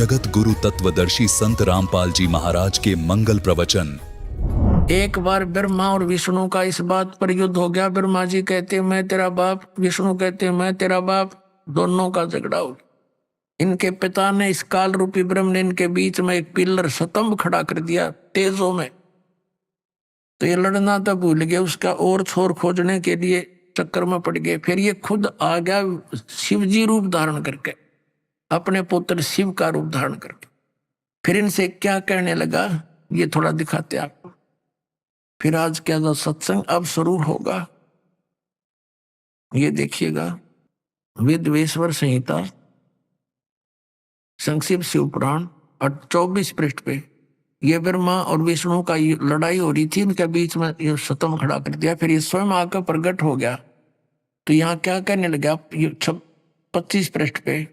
जगत गुरु तत्वदर्शी संत रामपाल जी महाराज के मंगल प्रवचन। एक बार ब्रह्मा और विष्णु का इस बात पर युद्ध हो गया। ब्रह्मा जी कहते मैं तेरा बाप, विष्णु कहते मैं तेरा बाप, दोनों का झगड़ा हो गया। इनके पिता ने, इस काल रूपी ब्रह्म ने इनके बीच में एक पिलर स्तंभ खड़ा कर दिया तेजों में। तो ये लड़ना तो भूल गए, उसका और छोर खोजने के लिए चक्कर में पड़ गए। फिर ये खुद आ गया शिव जी रूप धारण करके, अपने पुत्र शिव का रूप धारण करके। फिर इनसे क्या कहने लगा ये थोड़ा दिखाते आपको। फिर आज क्या जो सत्संग अब शुरू होगा ये देखिएगा। वेदवेश्वर संहिता संक्षिप्त शिव पुराण और 24 पृष्ठ पे ये ब्रह्मा और विष्णु का लड़ाई हो रही थी, इनके बीच में ये स्तंभ खड़ा कर दिया। फिर ये स्वयं आकर प्रकट हो गया। तो यहाँ क्या कहने लगा, ये 25 पृष्ठ पे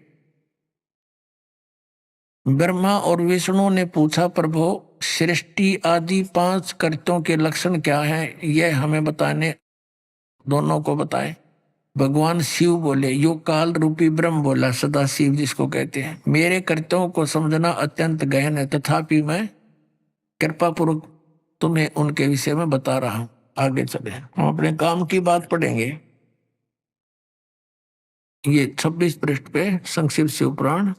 ब्रह्मा और विष्णु ने पूछा, प्रभु सृष्टि आदि 5 कृत्यों के लक्षण क्या हैं, यह हमें बताने, दोनों को बताए। भगवान शिव बोले, यो काल रूपी ब्रह्म बोला, सदा शिव जिसको कहते हैं, मेरे कृत्यों को समझना अत्यंत गहन है, तथापि मैं कृपा पूर्वक तुम्हें उनके विषय में बता रहा हूं। आगे चले, हम अपने काम की बात पढ़ेंगे। ये 26 पृष्ठ पे संक्षिप्त शिव पुराण,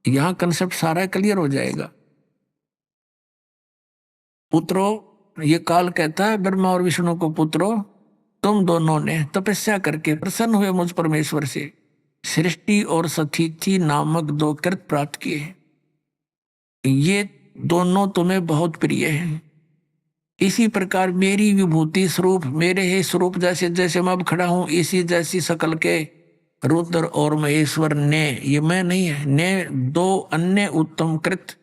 यहां कंसेप्ट सारा क्लियर हो जाएगा। पुत्रो, ये काल कहता है ब्रह्मा और विष्णु को, पुत्रो तुम दोनों ने तपस्या करके प्रसन्न हुए मुझ परमेश्वर से सृष्टि और सथिति नामक 2 कृत प्राप्त किए हैं। ये दोनों तुम्हें बहुत प्रिय हैं। इसी प्रकार मेरी विभूति स्वरूप, मेरे ही स्वरूप जैसे जैसे मैं अब खड़ा हूं, इसी जैसी सकल के रुद्र और महेश्वर ने, ये मैं नहीं है, ने 2 अन्य उत्तम कृत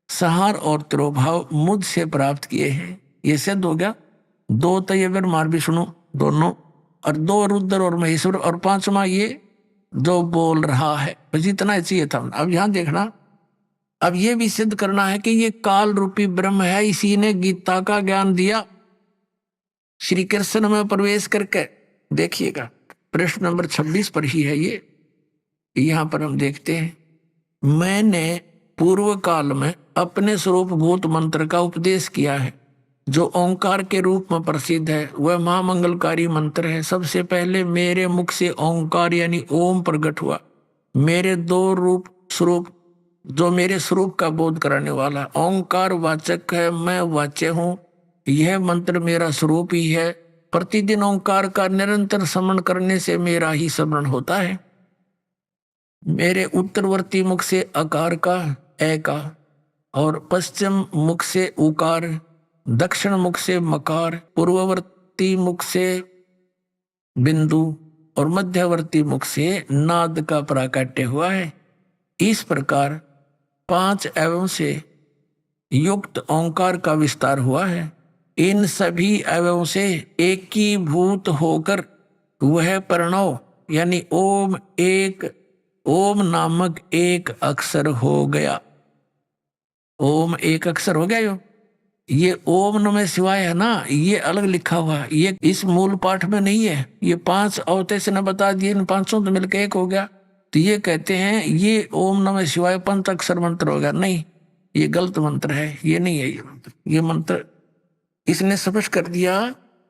सहार और तिरोभाव मुझसे प्राप्त किए हैं। ये सिद्ध हो गया। 2 तो ये ब्रह्मा विष्णु दोनों, और 2 रुद्र और महेश्वर, और 5वां ये जो बोल रहा है। बस इतना चाहिए था। अब यहां देखना, अब ये भी सिद्ध करना है कि ये काल रूपी ब्रह्म है, इसी ने गीता का ज्ञान दिया श्री कृष्ण में प्रवेश करके। देखिएगा प्रश्न नंबर 26 पर ही है ये। यहां पर हम देखते हैं, मैंने पूर्व काल में अपने स्वरूप भूत मंत्र का उपदेश किया है, जो ओंकार के रूप में प्रसिद्ध है। वह महामंगलकारी मंत्र है। सबसे पहले मेरे मुख से ओंकार यानी ओम प्रकट हुआ। मेरे 2 रूप स्वरूप, जो मेरे स्वरूप का बोध कराने वाला। ओंकार वाचक है, मैं वाच्य हूं। यह मंत्र मेरा स्वरूप ही है। प्रतिदिन ओंकार का निरंतर स्मरण करने से मेरा ही स्मरण होता है। मेरे उत्तरवर्ती मुख से अकार का, ए का, और पश्चिम मुख से उकार, दक्षिण मुख से मकार, पूर्ववर्ती मुख से बिंदु और मध्यवर्ती मुख से नाद का प्राकट्य हुआ है। इस प्रकार 5 अवयवों से युक्त ओंकार का विस्तार हुआ है। इन सभी अवयवों से एकीभूत होकर वह प्रणव यानी ओम, एक ओम नामक एक अक्षर हो गया। ओम एक अक्षर हो गया। ये ओम नमः शिवाय है ना, ये अलग लिखा हुआ है, ये इस मूल पाठ में नहीं है। ये 5 अवते से न बता दिए, इन 500 तो मिलकर एक हो गया। तो ये कहते हैं ये ओम नमः शिवाय 5 अक्षर मंत्र हो गया। नहीं, ये गलत मंत्र है, ये नहीं है। ये मंत्र इसने स्पष्ट कर दिया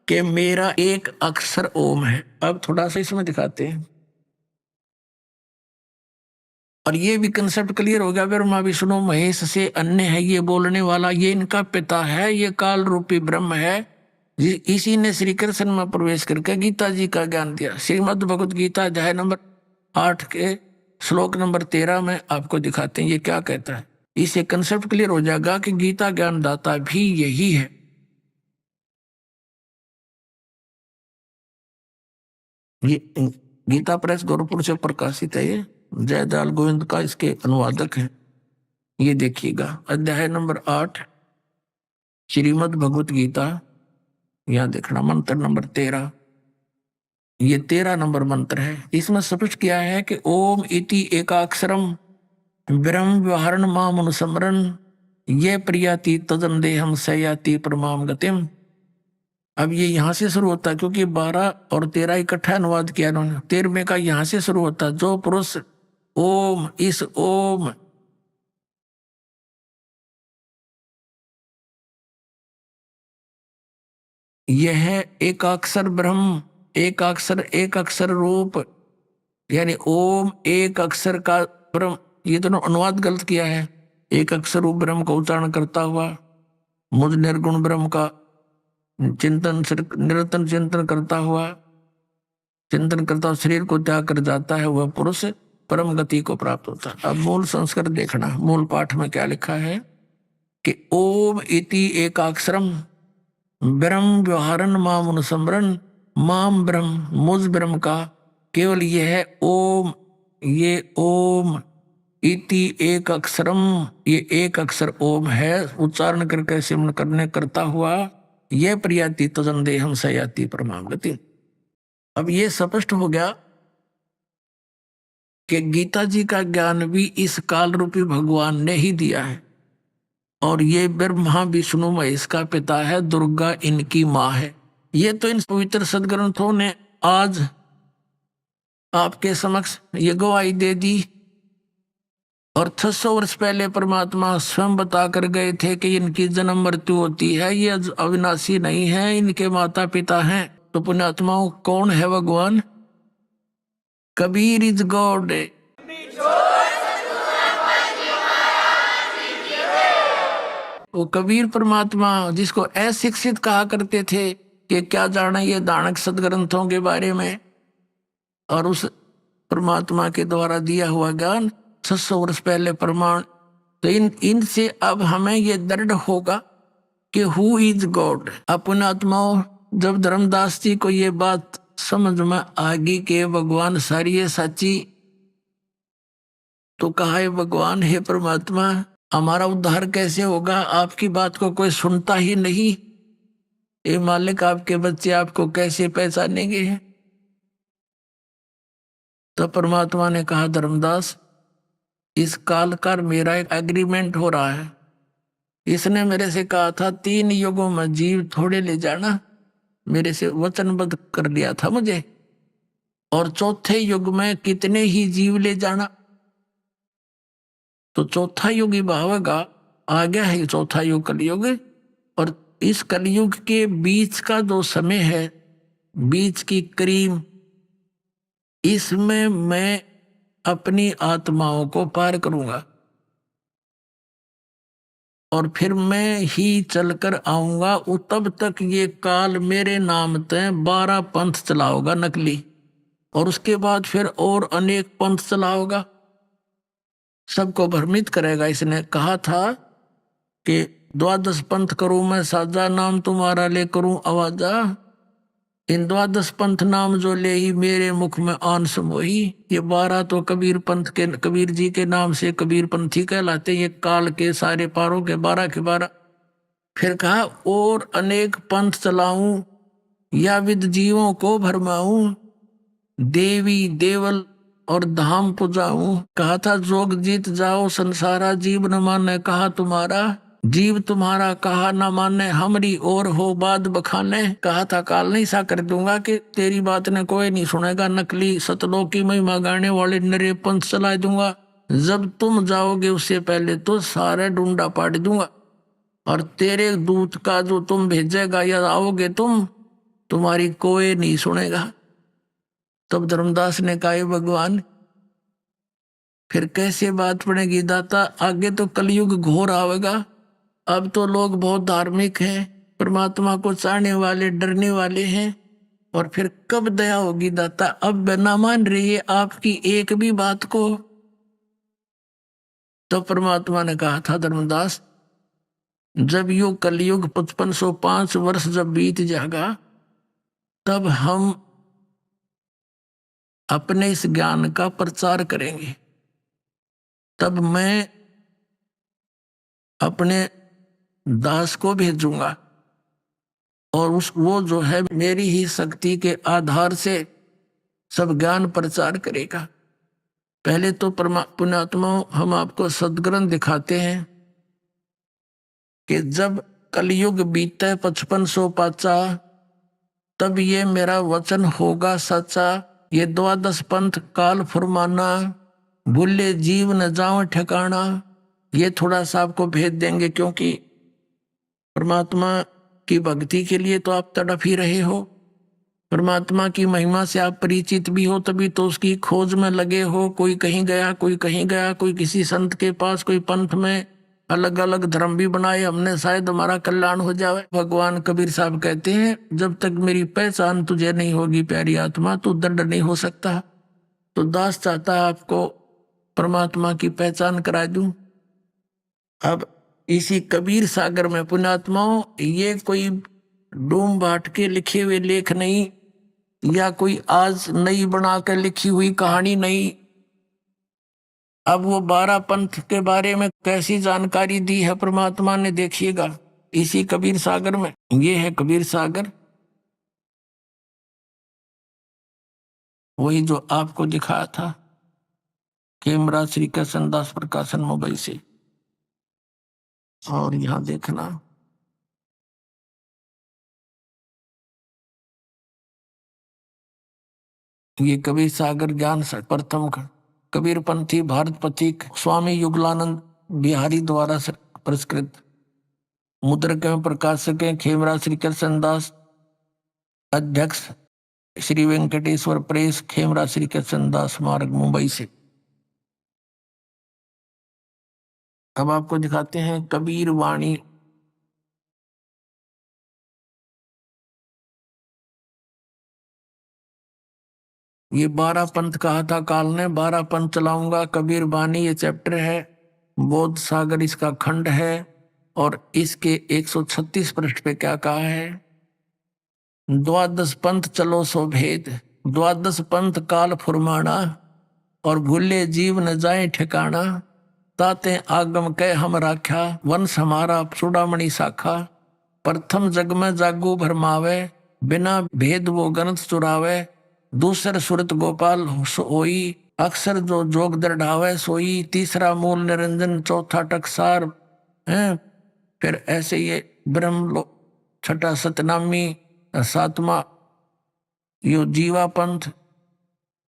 कि मेरा एक अक्षर ओम है। अब थोड़ा सा इसमें दिखाते हैं, और ये भी कंसेप्ट क्लियर हो गया। ब्रह्मा विष्णु महेश से अन्य है ये बोलने वाला, ये इनका पिता है, ये काल रूपी ब्रह्म है। इसी ने श्री कृष्ण में प्रवेश करके गीता जी का ज्ञान दिया। श्रीमद् भगवत गीता अध्याय नंबर 8 के श्लोक नंबर 13 में आपको दिखाते हैं ये क्या कहता है। इससे कंसेप्ट क्लियर हो जाएगा कि गीता ज्ञानदाता भी यही है। ये गीता प्रेस गोरखपुर से प्रकाशित है। ये जयदयाल गोविंद का इसके अनुवादक है। ये देखिएगा अध्याय नंबर 8 श्रीमद् भगवत गीता, यहां देखना मंत्र नंबर 13। ये 13 नंबर मंत्र है। इसमें स्पष्ट किया है कि ओम इति एकाक्षरम ब्रह्म व्यवहारण माम अनुस्मरण ये प्रियाति तदन देहम सयाति परमाम गतिम। अब ये यहाँ से शुरू होता है, क्योंकि 12 और 13 इकट्ठा अनुवाद किया उन्होंने। 13वें का यहाँ से शुरू होता है। जो पुरुष ओम, इस ओम यह एक अक्षर ब्रह्म, एक अक्षर रूप, यानी ओम एक अक्षर का ब्रह्म, ये दोनों अनुवाद गलत किया है। एक अक्षर रूप ब्रह्म का उच्चारण करता हुआ मुझ निर्गुण ब्रह्म का निरंतर चिंतन करता शरीर को त्याग कर जाता है, वह पुरुष परम गति को प्राप्त होता है। अब मूल संस्कृत देखना, मूल पाठ में क्या लिखा है कि ओम इति एकाक्षरम ब्रह्म व्यवहारन माम अनुसमरण माम ब्रह्म, मुझ ब्रह्म का केवल यह है ओम, ये ओम इति एक अक्षरम, ये एक अक्षर ओम है, उच्चारण करके सिमरण करने करता हुआ यह प्रियाति तजन देहम सयाति परमाम गति। अब ये स्पष्ट हो गया कि गीता जी का ज्ञान भी इस काल रूपी भगवान ने ही दिया है, और ये ब्रह्मा विष्णु महेश का पिता है, दुर्गा इनकी माँ है। ये तो इन पवित्र सदग्रंथों ने आज आपके समक्ष ये गवाही दे दी, और 600 वर्ष पहले परमात्मा स्वयं बता कर गए थे कि इनकी जन्म मृत्यु होती है, ये अविनाशी नहीं है, इनके माता पिता हैं। तो पुण्यात्माओं, कौन है भगवान? Kabir is God. वो कबीर परमात्मा जिसको अशिक्षित कहा करते थे कि क्या जाना ये दानक सदग्रंथों के बारे में, और उस परमात्मा के द्वारा दिया हुआ ज्ञान 600 वर्ष पहले प्रमाण। तो इनसे अब हमें ये दृढ़ होगा कि हु इज गॉड। अपने आत्माओं, जब धर्मदास जी को ये बात समझ में आ गई कि भगवान सारी है साची, तो कहा है भगवान हे परमात्मा, हमारा उद्धार कैसे होगा? आपकी बात को कोई सुनता ही नहीं। ये मालिक, आपके बच्चे आपको कैसे पहचानेंगे? तो परमात्मा ने कहा धर्मदास, इस काल का मेरा एक एग्रीमेंट हो रहा है। इसने मेरे से कहा था 3 युगों में जीव थोड़े ले जाना, मेरे से वचनबद्ध कर लिया था मुझे, और चौथे युग में कितने ही जीव ले जाना। तो चौथा युग ही भावेगा, आ गया है चौथा युग कलयुग, और इस कलयुग के बीच का जो समय है, बीच की क्रीम, इसमें मैं अपनी आत्माओं को पार करूंगा, और फिर मैं ही चलकर आऊंगा। तब तक ये काल मेरे नाम तय 12 पंथ चलाओगा नकली, और उसके बाद फिर और अनेक पंथ चलाओगा, सबको भ्रमित करेगा। इसने कहा था कि 12 पंथ करूं मैं साजा, नाम तुम्हारा ले करूं आवाजा। इन 12 पंथ नाम जो ले ही मेरे मुख में आन समोही। ये 12 तो कबीर पंथ के, कबीर जी के नाम से कबीर पंथी कहलाते। ये काल के सारे पारों के 12 के 12। फिर कहा और अनेक पंथ चलाऊं, या विद जीवों को भरमाऊं, देवी देवल और धाम पुजाऊं। कहा था जोग जीत जाओ संसारा, जीव न माने कहा तुम्हारा, जीव तुम्हारा कहा न माने, हमरी और हो बात बखाने। कहा था काल नहीं सा कर दूंगा कि तेरी बात ने कोई नहीं सुनेगा, नकली सतलों की महिमा गाने वाले नरे पंथ चला दूंगा। जब तुम जाओगे उससे पहले तो सारे डूंडा पाट दूंगा, और तेरे दूत का जो तुम भेजेगा या आओगे तुम, तुम्हारी कोई नहीं सुनेगा। तब धर्मदास ने कहा भगवान फिर कैसे बात पड़ेगी दाता? आगे तो कलयुग घोर आवेगा। अब तो लोग बहुत धार्मिक हैं, परमात्मा को चाहने वाले, डरने वाले हैं, और फिर कब दया होगी दाता? अब न मान रही है आपकी एक भी बात को। तो परमात्मा ने कहा था धर्मदास, जब यो कलयुग 5505 वर्ष जब बीत जाएगा, तब हम अपने इस ज्ञान का प्रचार करेंगे। तब मैं अपने दास को भेजूंगा, और वो जो है मेरी ही शक्ति के आधार से सब ज्ञान प्रचार करेगा। पहले तो पुण्यात्मा हम आपको सदग्रंथ दिखाते हैं कि जब कलयुग बीते 5505, तब ये मेरा वचन होगा सच्चा। ये 12 पंथ काल फरमाना, भूले जीव न जाओ ठिकाना। ये थोड़ा सा आपको भेद देंगे, क्योंकि परमात्मा की भक्ति के लिए तो आप तड़प ही रहे हो। परमात्मा की महिमा से आप परिचित भी हो, तभी तो उसकी खोज में लगे हो। कोई कहीं गया, कोई कहीं गया, कोई किसी संत के पास, कोई पंथ में, अलग अलग धर्म भी बनाए हमने, शायद हमारा कल्याण हो जाए। भगवान कबीर साहब कहते हैं, जब तक मेरी पहचान तुझे नहीं होगी प्यारी आत्मा, तो दंड नहीं हो सकता। तो दास चाहता है आपको परमात्मा की पहचान करा दूं। अब इसी कबीर सागर में पुण्यात्माओं, ये कोई डूम बाट के लिखे हुए लेख नहीं, या कोई आज नई बनाकर लिखी हुई कहानी नहीं। अब वो 12 पंथ के बारे में कैसी जानकारी दी है परमात्मा ने, देखिएगा इसी कबीर सागर में। ये है कबीर सागर, वही जो आपको दिखाया था कैमरा श्री कृष्ण दास प्रकाशन मुंबई से। और यहां देखना, ये कबीर सागर ज्ञान प्रथम खंड, कबीर पंथी भारत पथिक स्वामी युगलानंद बिहारी द्वारा पुरस्कृत, मुद्रक एवं प्रकाशक हैं खेमरा श्री कृष्ण दास, अध्यक्ष श्री वेंकटेश्वर प्रेस, खेमरा श्री कृष्ण दास मार्ग मुंबई से। अब आपको दिखाते हैं कबीर वाणी। ये 12 पंथ कहा था काल ने, 12 पंथ चलाऊंगा। कबीर वाणी ये चैप्टर है, बोध सागर इसका खंड है, और इसके 136 पृष्ठ पे क्या कहा है, द्वादश पंथ चलो सो भेद, द्वादश पंथ काल फुरमाना, और भूले जीव न जाए ठिकाना, ताते आगम कह हम राख्या, वंश हमारा चूड़ामणि शाखा, प्रथम जग में जागू भरमावे, बिना भेद वो गणत चुरावे, दूसर सुरत गोपाल सोई, अक्षर जो जोग दृढ़ावे सोई, तीसरा मूल निरंजन, चौथा टकसार है। फिर ऐसे ये ब्रह्म, छठा सतनामी, सातवां यो जीवा पंथ,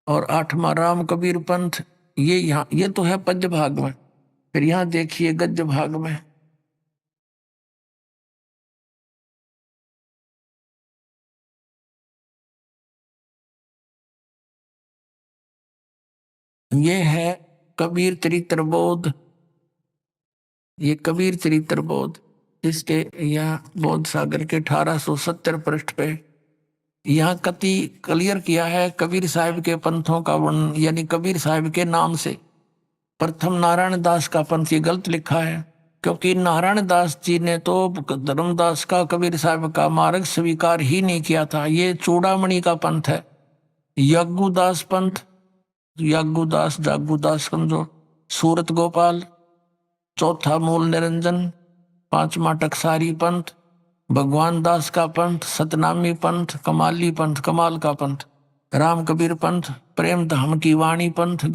और 8वां राम कबीर पंथ। ये यहाँ, ये तो है पद्य भाग में। फिर यहाँ देखिए गद्य भाग में, ये है कबीर चरित्र बोध। ये कबीर चरित्र बोध, इसके यहाँ बोध सागर के 1870 पृष्ठ पे यहाँ कति क्लियर किया है कबीर साहिब के पंथों का वर्णन, यानी कबीर साहिब के नाम से। प्रथम नारायण दास का पंथ, ये गलत लिखा है, क्योंकि नारायण दास जी ने तो धर्मदास का, कबीर साहब का मार्ग स्वीकार ही नहीं किया था। ये चूड़ामणि का पंथ है। यज्ञुदास पंथ, यज्ञुदास जागुदास समझो, सूरत गोपाल, चौथा मूल निरंजन, 5वां टकसारी पंथ, भगवान दास का पंथ, सतनामी पंथ, कमाली पंथ, कमाल का पंथ, राम कबीर पंथ, प्रेम धाम की वाणी पंथ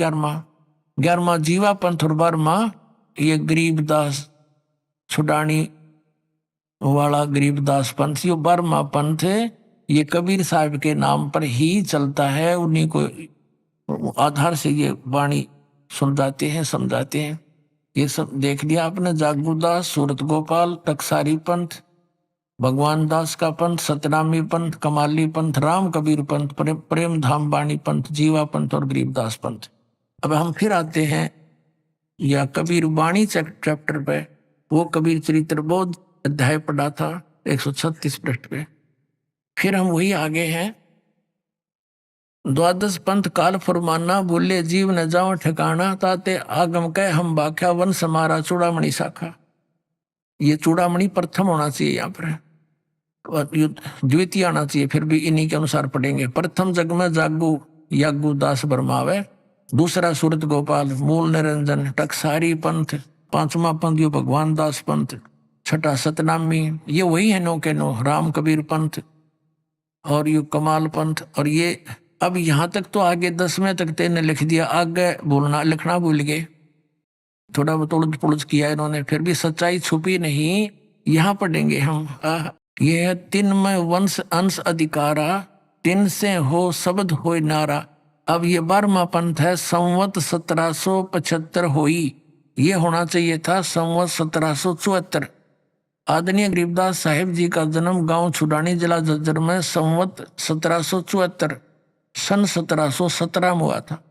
11वां जीवा पंथ, और 12वां ये गरीबदास छुडानी वाला गरीबदास पंथ। ये 12वां पंथ ये कबीर साहब के नाम पर ही चलता है, उन्हीं को आधार से ये वाणी सुलझाते हैं, समझाते हैं। ये सब देख लिया आपने, जागुदास, सूरत गोपाल, टकसारी पंथ, भगवान दास का पंथ, सतनामी पंथ, कमाली पंथ, राम कबीर पंथ, प्रेम धाम वाणी पंथ, जीवा पंथ और गरीबदास पंथ। अब हम फिर आते हैं या कबीर वाणी चैप्टर पे, वो कबीर चरित्र बोध अध्याय पढ़ा था 136 पृष्ठ पे। फिर हम वही आगे हैं, द्वादश पंथ काल फरमाना, बोले जीव न जाओ ठिकाना, ताते आगम कह हम बाख्या, वंश हमारा चूड़ामणि शाखा। ये चूड़ामणि प्रथम होना चाहिए यहाँ पर, द्वितीय आना चाहिए, फिर भी इन्हीं के अनुसार पढ़ेंगे। प्रथम जग में जागू यागू दास बरमावे, दूसरा सूरत गोपाल, मूल निरंजन, टकसारी पंथ, 5वां पंथ यो भगवान दास पंथ, छठा सतनामी, ये वही है 9 के 9 राम कबीर पंथ, और ये कमाल पंथ। और ये अब यहाँ तक तो आगे 10वें तक तेने लिख दिया, आगे बोलना लिखना भूल गए, थोड़ा बहुत उलझ पुलझ किया इन्होंने, फिर भी सच्चाई छुपी नहीं। यहाँ पढ़ेंगे हम, ये है 3 में वंश अंश अधिकारा, 3 से हो शब्द हो नारा। अब ये 12वां पंथ है, संवत 1775 होई, ये होना चाहिए था संवत 1774। आदरणीय गरीबदास साहिब जी का जन्म गांव छुडानी जिला झज्जर में संवत 1774 सन 1717 में हुआ था।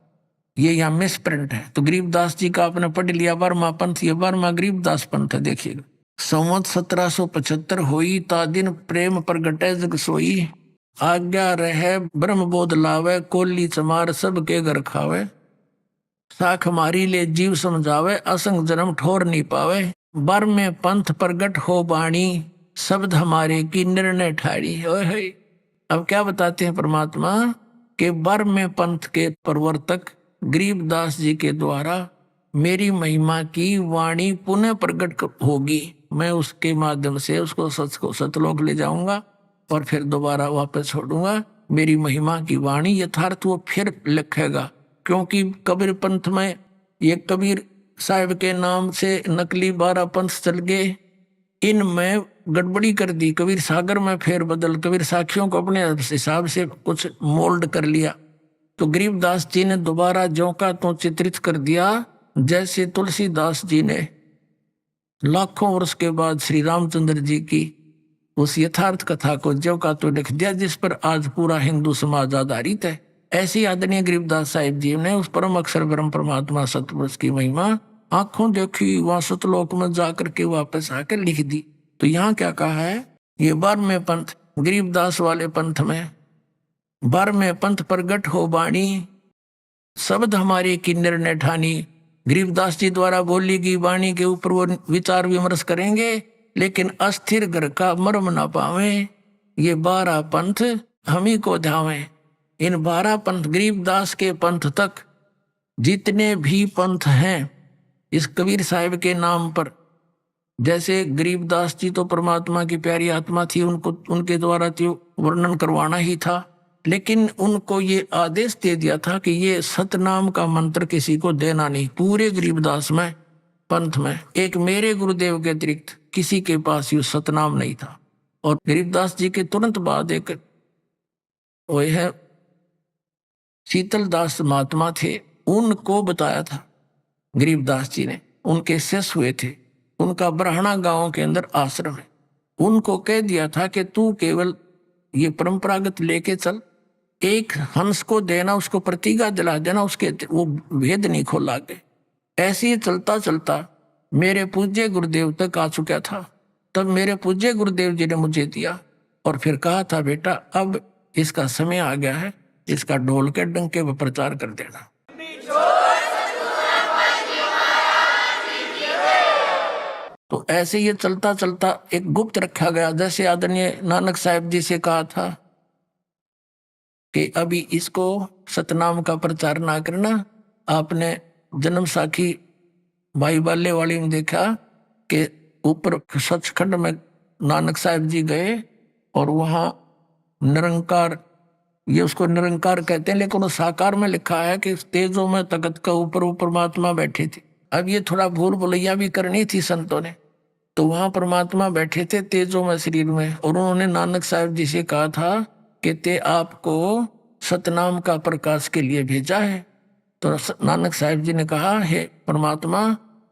ये यहाँ मिस प्रिंट है। तो गरीबदास जी का आपने पढ़ लिया 12वां पंथ, ये 12वां गरीबदास पंथ है। देखिएगा, संवत 1775 होई ता दिन प्रेम प्रगटे जग सोई, आज्ञा रहे ब्रह्म बोध लावे, कोली चमार सब के घर खावे, साख मारी ले जीव समझावे, असंग जन्म ठोर नहीं पावे, बर में पंथ प्रगट हो बाणी, शब्द हमारे की निर्णय ठाड़ी। ओए अब क्या बताते हैं परमात्मा के बर में पंथ के प्रवर्तक गरीबदास जी के द्वारा मेरी महिमा की वाणी पुनः प्रकट होगी। मैं उसके माध्यम से उसको सच को सतलोक ले जाऊंगा और फिर दोबारा वापस छोड़ूंगा। मेरी महिमा की वाणी यथार्थ वो फिर लिखेगा, क्योंकि कबीर पंथ में ये कबीर साहिब के नाम से नकली 12 पंथ चल गए, इनमें गड़बड़ी कर दी। कबीर सागर में फेर बदल, कबीर साखियों को अपने हिसाब से कुछ मोल्ड कर लिया। तो गरीबदास जी ने दोबारा ज्यों का त्यों चित्रित कर दिया, जैसे तुलसीदास जी ने लाखों वर्ष के बाद श्री रामचंद्र जी की उस यथार्थ कथा को ज्यों का त्यों लिख दिया, जिस पर आज पूरा हिंदू समाज आधारित है। ऐसी आदरणीय गरीबदास साहिब जी ने उस परम अक्षर ब्रह्म परमात्मा सतपुरुष की महिमा आंखों देखी, वहां सतलोक में जाकर के वापस आकर लिख दी। तो यहाँ क्या कहा है, ये 12वें पंथ गरीबदास वाले पंथ में 12वें पंथ प्रगट हो बाणी, शब्द हमारे की निर्णय ठानी। गरीबदास जी द्वारा बोली गई वाणी के ऊपर वो विचार विमर्श करेंगे, लेकिन अस्थिर घर का मर्म ना पावे, ये 12 पंथ हम ही को ध्यावे। इन 12 पंथ गरीबदास के पंथ तक जितने भी पंथ हैं इस कबीर साहिब के नाम पर, जैसे गरीबदास जी तो परमात्मा की प्यारी आत्मा थी, उनको उनके द्वारा तो वर्णन करवाना ही था, लेकिन उनको ये आदेश दे दिया था कि ये सतनाम का मंत्र किसी को देना नहीं। पूरे गरीबदास में पंथ में एक मेरे गुरुदेव के अतिरिक्त किसी के पास ये सतनाम नहीं था। और गरीबदास जी के तुरंत बाद एक वो है शीतलदास महात्मा थे, उनको बताया था गरीबदास जी ने, उनके शिष्य हुए थे, उनका ब्राह्मणा गांव के अंदर आश्रम है। उनको कह दिया था कि तू केवल ये परंपरागत लेके चल, एक हंस को देना, उसको प्रतिज्ञा दिला देना, उसके वो भेद नहीं खोला गए। ऐसे ही चलता चलता मेरे पूज्य गुरुदेव तक आ चुका था। तब मेरे पूज्य गुरुदेव जी ने मुझे दिया और फिर कहा था, बेटा अब इसका समय आ गया है, इसका ढोल के डंके पर प्रचार कर देना। तो ऐसे ये चलता चलता एक गुप्त रखा गया, जैसे आदरणीय नानक साहिब जी से कहा था कि अभी इसको सतनाम का प्रचार ना करना। आपने जन्म साखी भाई बाले वाली में देखा कि ऊपर सचखंड में नानक साहिब जी गए और वहाँ निरंकार, ये उसको निरंकार कहते हैं, लेकिन वो साकार में लिखा है कि तेजों में तकत का ऊपर परमात्मा बैठे थे। अब ये थोड़ा भूल भुलैया भी करनी थी संतों ने, तो वहां परमात्मा बैठे थे तेजों में शरीर में, और उन्होंने नानक साहिब जी से कहा था कि ते आपको सतनाम का प्रकाश के लिए भेजा है। तो नानक साहिब जी ने कहा, हे परमात्मा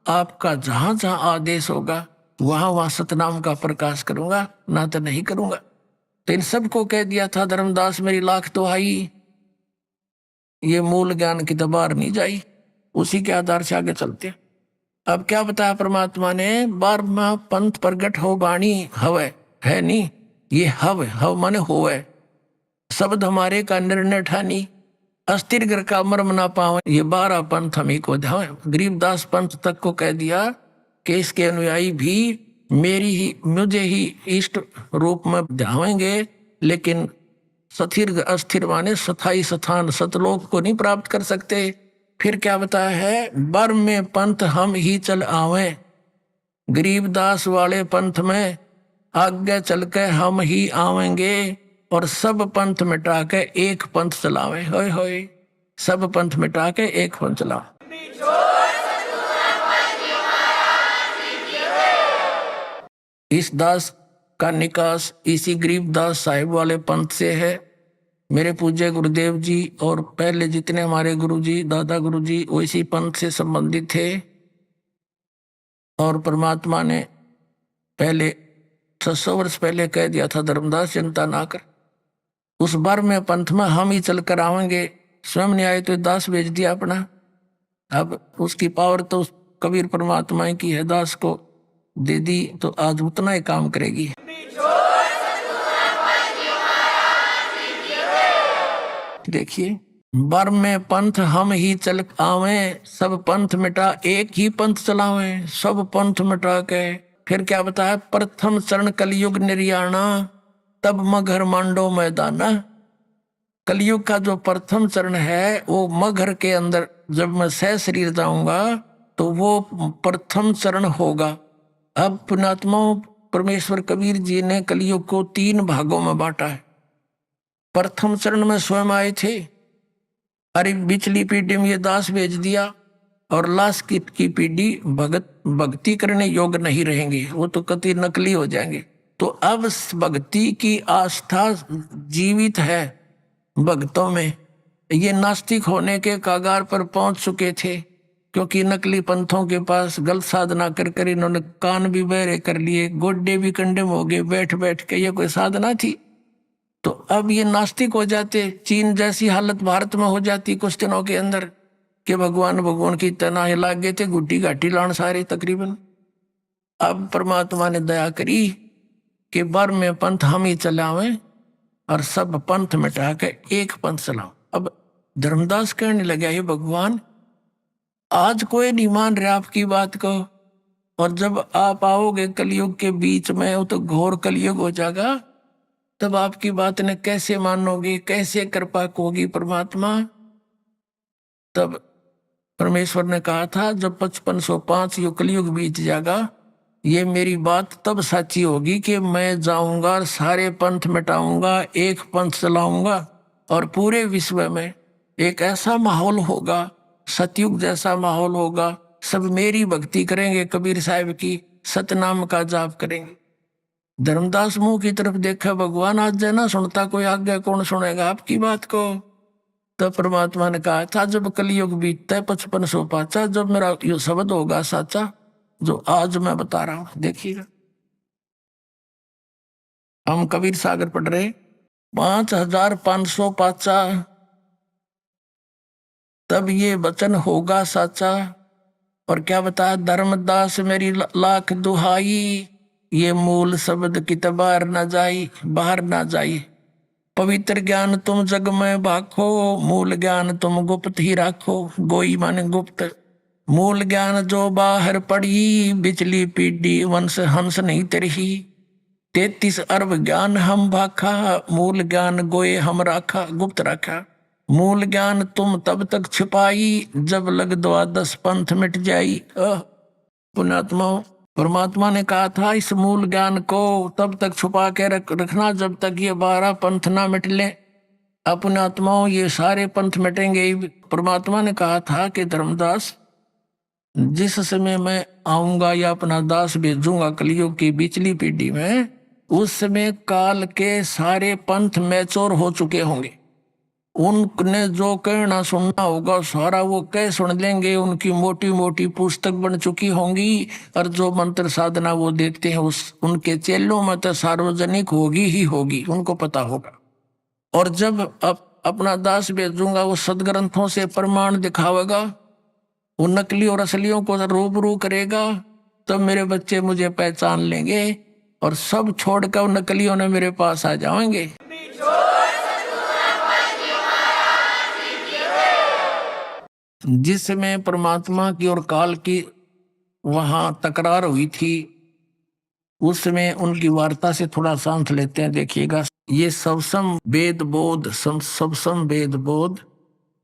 आपका जहां जहां आदेश होगा वहां वहां सतनाम का प्रकाश करूंगा, ना तो नहीं करूंगा। तो इन सबको कह दिया था, धर्मदास मेरी लाख दुहाई, ये मूल ज्ञान की दबार नहीं जाई, उसी के आधार से आगे चलते। अब क्या बताया परमात्मा ने, 12वां पंथ प्रगट हो बाणी हवे, है नहीं, ये हव माने होवे, शब्द हमारे का निर्णय ठानी, अस्थिर घर का मर्म ना पावे, ये 12 पंथ हम ही को ध्यावे। गरीबदास पंथ तक को कह दिया कि इसके अनुयायी भी मुझे ही इष्ट रूप में ध्यावेंगे, लेकिन स्थिर अस्थिर माने स्थाई स्थान सतलोक को नहीं प्राप्त कर सकते। फिर क्या बताया है, बर में पंथ हम ही चल आवे, गरीबदास वाले पंथ में आगे चल के हम ही आवेंगे और सब पंथ मिटा के एक पंथ चलावे। होय होय, सब पंथ मिटा के एक पंथ चलावे। इस दास का निकास इसी गरीबदास साहिब वाले पंथ से है। मेरे पूज्य गुरुदेव जी और पहले जितने हमारे गुरुजी दादा गुरुजी वैसी पंथ से संबंधित थे, और परमात्मा ने पहले 600 वर्ष पहले कह दिया था धर्मदास, चिंता ना कर, उस बार में पंथ में हम ही चल कर आवेंगे। स्वयं नहीं आए तो दास भेज दिया अपना। अब उसकी पावर तो उस कबीर परमात्मा की है, दास को दे दी तो आज उतना ही काम करेगी। देखिए, बर में पंथ हम ही चल आवे, सब पंथ मिटा एक ही पंथ चलावे, सब पंथ मिटा के फिर क्या बताया, प्रथम चरण कलयुग निर्याणा, तब मगर मांडो मैदाना। कलयुग का जो प्रथम चरण है वो मगर के अंदर जब मैं सह शरीर जाऊंगा तो वो प्रथम चरण होगा। अब पुण्यात्मा परमेश्वर कबीर जी ने कलयुग को 3 भागों में बांटा है। प्रथम चरण में स्वयं आए थे, अरे बिचली पीढ़ी में ये दास भेज दिया, और लास्ट की पीढ़ी भक्ति करने योग्य नहीं रहेंगे, वो तो कति नकली हो जाएंगे। तो अब भक्ति की आस्था जीवित है भक्तों में। ये नास्तिक होने के कागार पर पहुंच चुके थे, क्योंकि नकली पंथों के पास गलत साधना कर कर इन्होंने कान भी बहरे कर लिए, गोड्डे भी कंडेम हो गए बैठ बैठ के। ये कोई साधना थी? तो अब ये नास्तिक हो जाते। चीन जैसी हालत भारत में हो जाती कुछ दिनों के अंदर कि भगवान की तना लाग गए थे, गुड्डी घाटी लान सारे तकरीबन। अब परमात्मा ने दया करी कि बर में पंथ हम ही चलावें और सब पंथ मिटा के एक पंथ चलाओ। अब धर्मदास कहने लगा, ये भगवान आज कोई नहीं मान रहा आपकी बात को, और जब आप आओगे कलयुग के बीच में वो तो घोर कलयुग हो जाएगा, तब आपकी बात ने कैसे मानोगे, कैसे कृपा होगी परमात्मा। तब परमेश्वर ने कहा था जब 5505 युग कलयुग बीत जाएगा, ये मेरी बात तब सच्ची होगी कि मैं जाऊंगा और सारे पंथ मिटाऊंगा, एक पंथ चलाऊंगा, और पूरे विश्व में एक ऐसा माहौल होगा, सतयुग जैसा माहौल होगा। सब मेरी भक्ति करेंगे, कबीर साहिब की सतनाम का जाप करेंगे। धर्मदास मुंह की तरफ देखा, भगवान आज ना सुनता कोई आज्ञा कौन सुनेगा आपकी बात को। तब परमात्मा ने कहा था जब कलयुग बीतता है 5505, जब मेरा ये शब्द होगा साचा जो आज मैं बता रहा हूं, देखिएगा। हम कबीर सागर पढ़ रहे 5505, तब ये वचन होगा साचा। और क्या बताया, धर्मदास मेरी लाख दुहाई, ये मूल शब्द कित बाहर ना जाई। पवित्र ज्ञान तुम जग में भाखो, मूल ज्ञान तुम गुप्त ही राखो। गोई माने गुप्त, मूल ज्ञान जो बाहर पड़ी, बिचली पीढ़ी वंश हंस नहीं तरही। 33 अरब ज्ञान हम भाखा, मूल ज्ञान गोए हम राखा, गुप्त रखा। मूल ज्ञान तुम तब तक छिपाई, जब लग 10 पंथ मिट जाई। पुण्यात्मा परमात्मा ने कहा था इस मूल ज्ञान को तब तक छुपा के रखना जब तक ये 12 पंथ ना मिट ले। अपने आत्माओं ये सारे पंथ मिटेंगे। परमात्मा ने कहा था कि धर्मदास जिस समय मैं आऊंगा या अपना दास भेजूंगा कलयुग की बिचली पीढ़ी में, उस समय काल के सारे पंथ मैच्योर हो चुके होंगे। उनने जो कहना सुनना होगा सारा वो कह सुन लेंगे, उनकी मोटी मोटी पुस्तक बन चुकी होंगी, और जो मंत्र साधना वो देखते हैं उनके चेलों में तो सार्वजनिक होगी ही होगी, उनको पता होगा। और जब अपना दास भेजूंगा वो सदग्रंथों से प्रमाण दिखावेगा, वो नकली और असलियों को रूबरू करेगा, तब मेरे बच्चे मुझे पहचान लेंगे और सब छोड़कर नकलियों ने मेरे पास आ जाएंगे। जिसमें परमात्मा की और काल की वहां तकरार हुई थी, उसमें उनकी वार्ता से थोड़ा सांस लेते हैं। देखिएगा, ये सबसम वेद बोध, सबसम वेद बोध,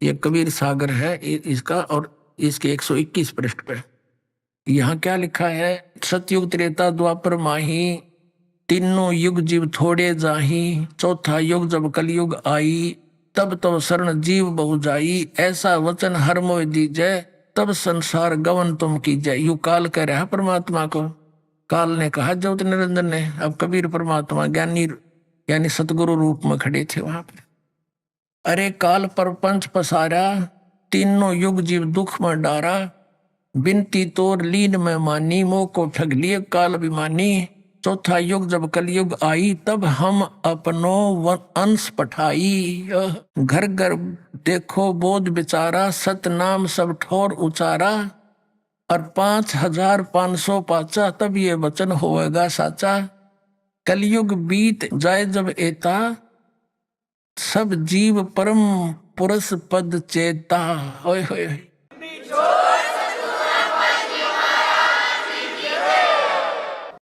ये कबीर सागर है इसका, और इसके 121 पृष्ठ पे यहाँ क्या लिखा है, सतयुग त्रेता द्वापर माही, तीनों युग जीव थोड़े जाही, चौथा युग जब कलयुग आई, तब तो शरण जीव बहु जाई, ऐसा वचन हर मोह दीजय, तब संसार गवन तुम कीजय। यू काल कह रहा है परमात्मा को, काल ने कहा ज्योति निरंजन ने। अब कबीर परमात्मा ज्ञानी यानी सतगुरु रूप में खड़े थे वहां पे। अरे काल परपंच पसारा, तीनों युग जीव दुख में डारा, बिनती तोर लीन में मानी, मोह को ठग लिए काल अभिमानी। चौथा युग जब कलयुग आई, तब हम अपनो अंश पठाई। घर घर देखो बोध बिचारा, सतनाम सब ठोर उचारा। और 5500 पाचा, तब ये वचन होएगा साचा। कलयुग बीत जाए जब एता, सब जीव परम पुरुष पद चेता। ओए होए।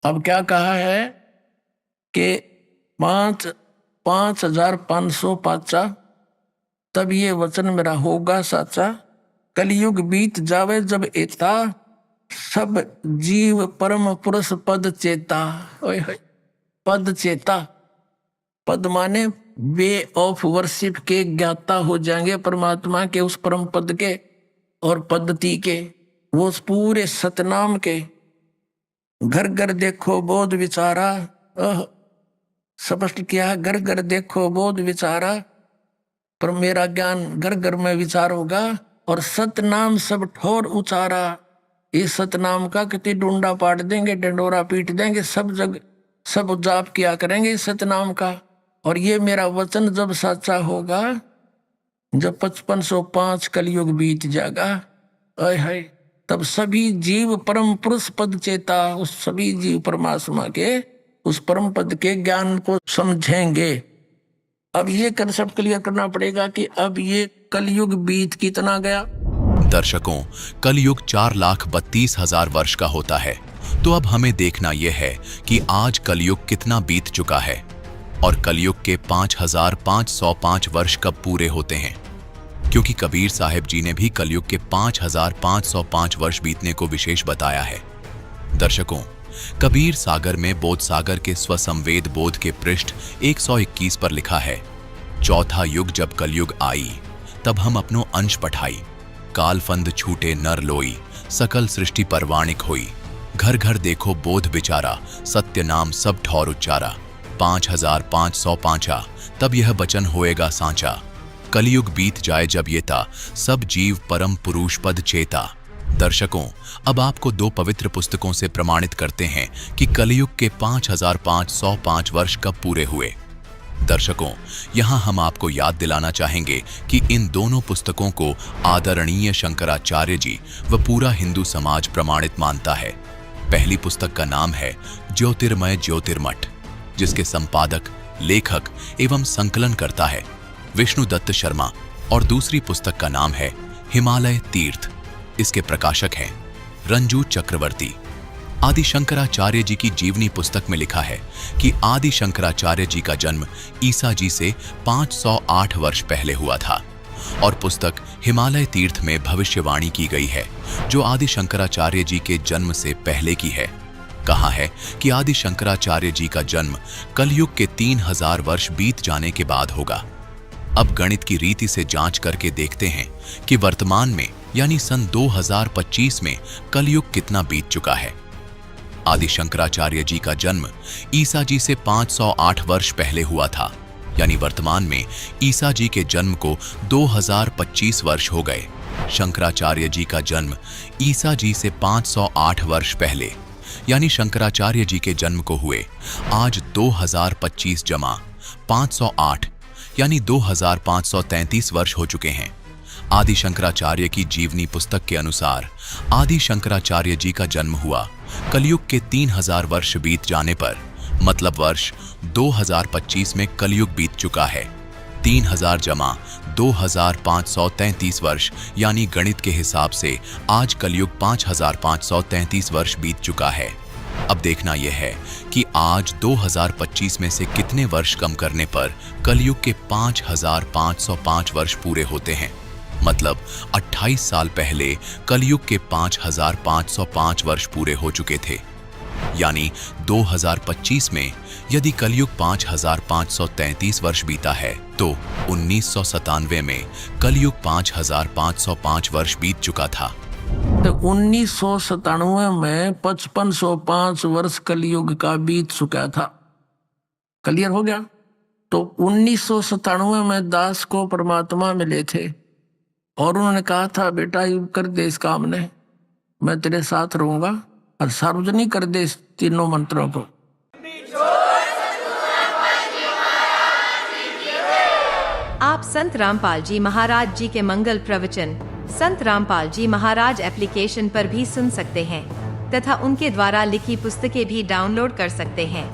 अब क्या कहा है कि 5500 पाचा, तब ये वचन मेरा होगा साचा। कलयुग बीत जावे जब एता, सब जीव परम पुरुष पद चेता। ओए होए। पद चेता, पद माने वे ऑफ वर्शिप के ज्ञाता हो जाएंगे परमात्मा के, उस परम पद के और पद्धति के, वो उस पूरे सतनाम के। घर घर देखो बोध विचारा, स्पष्ट किया है, घर घर देखो बोध विचारा। पर मेरा ज्ञान घर घर में विचार होगा। और सतनाम सब ठोर उचारा, इस सतनाम का कितनी डूंडा पाट देंगे, डंडोरा पीट देंगे, सब जग सब जाप किया करेंगे इस सतनाम का। और ये मेरा वचन जब सच्चा होगा, जब 5505 कलयुग बीत जाएगा, आय हाय, तब सभी जीव परम पुरुष पद चेता, उस सभी जीव परमात्मा के उस परम पद के ज्ञान को समझेंगे। अब ये कंसेप्ट क्लियर करना पड़ेगा कि अब ये कलयुग बीत कितना गया। दर्शकों, कलयुग 4,32,000 वर्ष का होता है। तो अब हमें देखना यह है कि आज कलयुग कितना बीत चुका है और कलयुग के 5,505 वर्ष कब पूरे होते हैं, क्योंकि कबीर साहिब जी ने भी कलयुग के 5,505 वर्ष बीतने को विशेष बताया है। दर्शकों, कबीर सागर में बोध सागर के स्वसंवेद बोध के पृष्ठ 121 पर लिखा है, चौथा युग जब कलयुग आई, तब हम अपनो अंश पठाई। कालफंद छूटे नर लोई, सकल सृष्टि परवाणिक हुई। घर घर देखो बोध बिचारा, सत्य नाम सब ठौर उच्चारा। 5505 तब यह बचन होएगा सांचा। कलयुग बीत जाए जब ये ता, सब जीव परम पुरुष पद चेता। दर्शकों, अब आपको 2 पवित्र पुस्तकों से प्रमाणित करते हैं कि कलयुग के 5505 वर्ष कब पूरे हुए। दर्शकों, यहां हम आपको याद दिलाना चाहेंगे कि इन दोनों पुस्तकों को आदरणीय शंकराचार्य जी व पूरा हिंदू समाज प्रमाणित मानता है। पहली पुस्तक का नाम है ज्योतिर्मय ज्योतिर्मठ, जिसके संपादक, लेखक एवं संकलन करता है विष्णुदत्त शर्मा, और दूसरी पुस्तक का नाम है हिमालय तीर्थ, इसके प्रकाशक हैं रंजू चक्रवर्ती। आदि शंकराचार्य जी की जीवनी पुस्तक में लिखा है कि आदि शंकराचार्य जी का जन्म ईसा जी से 508 वर्ष पहले हुआ था, और पुस्तक हिमालय तीर्थ में भविष्यवाणी की गई है जो आदि शंकराचार्य जी के जन्म से पहले की है। कहा है कि आदि शंकराचार्य जी का जन्म कलयुग के 3000 वर्ष बीत जाने के बाद होगा। अब गणित की रीति से जांच करके देखते हैं कि वर्तमान में यानी सन 2025 में कलयुग कितना बीत चुका है। आदि शंकराचार्य जी का जन्म ईसा जी से 508 वर्ष पहले हुआ था, यानी वर्तमान में ईसा जी के जन्म को 2025 वर्ष हो गए। शंकराचार्य जी का जन्म ईसा जी से 508 वर्ष पहले, यानी शंकराचार्य जी के जन्म को हुए आज 2025 जमा 508 यानी 2533 वर्ष हो चुके हैं। आदि शंकराचार्य की जीवनी पुस्तक के अनुसार आदि शंकराचार्य जी का जन्म हुआ कलयुग के 3000 वर्ष बीत जाने पर, मतलब वर्ष 2025 में कलयुग बीत चुका है। 3000 जमा 2533 वर्ष, यानी गणित के हिसाब से आज कलयुग 5533 वर्ष बीत चुका है। अब देखना यह है कि आज 2025 में से कितने वर्ष कम करने पर कलयुग के 5505 वर्ष पूरे होते हैं। मतलब 28 साल पहले कलयुग के 5505 वर्ष पूरे हो चुके थे। यानी 2025 में यदि कलयुग 5533 वर्ष बीता है तो 1997 में कलयुग 5505 वर्ष बीत चुका था। तो 1997 में 5505 वर्ष कलयुग का बीत चुका था। क्लियर हो गया। तो 1997 में दास को परमात्मा मिले थे और उन्होंने कहा था, बेटा ये कर दे इस काम ने, मैं तेरे साथ रहूंगा, और सार्वजनिक कर दे इस तीनों मंत्रों को। आप संत रामपाल जी महाराज जी के मंगल प्रवचन संत रामपाल जी महाराज एप्लीकेशन पर भी सुन सकते हैं तथा उनके द्वारा लिखी पुस्तकें भी डाउनलोड कर सकते हैं।